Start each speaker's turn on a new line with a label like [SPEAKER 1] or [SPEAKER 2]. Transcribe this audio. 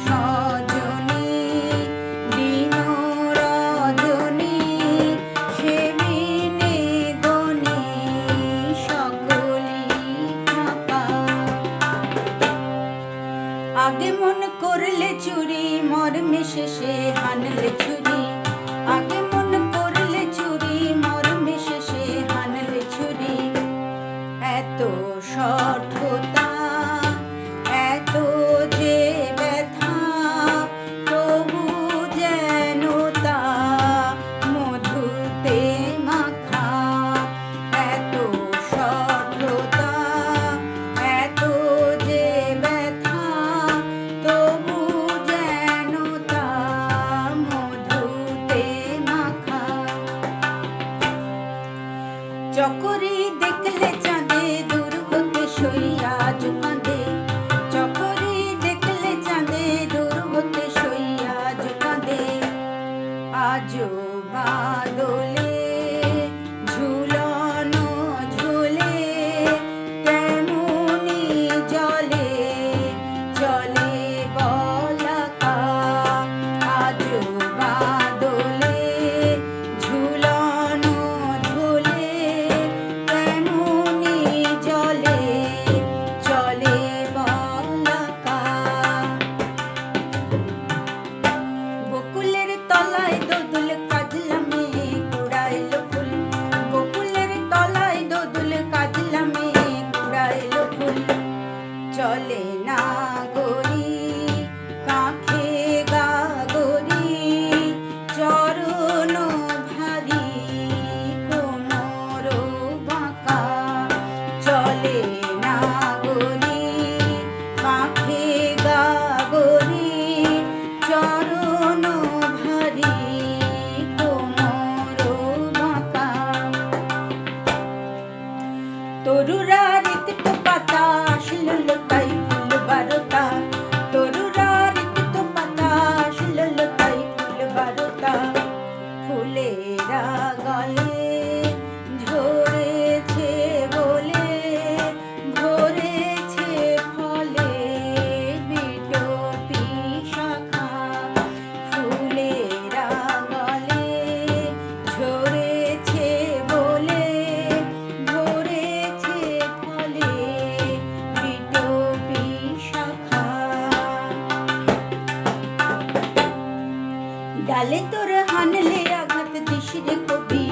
[SPEAKER 1] সজনী দিন রজনী সেবিনে গণি সকলি ফাঁকা। আগে মন করলে চুরি মর্মে শেষে হানলে ছুরি। আগে মন করলে চুরি মর্মে শেষে হানলে ছুরি। এত সঠতা এত যে ব্যথা তবু যেন তা মধুতে মাখা। এত সঠতা এত যে ব্যথা তবু যেন তা মধুতে মাখা। চকরি দেখলে চাঁদে দূর হতে সইয়া আজ কাঁদে। চকরি দেখলে চাঁদে দূর হতে সইয়া আজ কাঁদে। আজও বাদলে ঝুলনো ঝোলে তেমনি জলে জলে বলাকা। আজও বাদলে ঝুলনো ঝোলে তেমনি জলে জলে বলাকা। বকুলের তলায় দোদুল কাজলা মেয়ে কুড়াইল ফুল। বকুলের তলায় দোদুল কাজলা মেয়ে কুড়াইল ফুল। চলে না গরি কাঁখে গা গরি চরণ ভারী কোমর বাঁকা। চলে না গরি কাঁখে গা গরি চরণ ভারী কোমর বাঁকা। তরুরা রিক্ত পাতা আসলো লতাই ফুল বারোটা। তরুরা রিক্ত পাতা আসলো লতাই ফুল বারোটা। ফুলেরা গলে ঝরেছে বলে ভরেছে ফলে বিটপি শাখা। ফুলেরা গলে ঝরেছে বলে ভরেছে ফলে বিটপি শাখা। ডালে তোর হানলে আঘাত দিস রে কবি।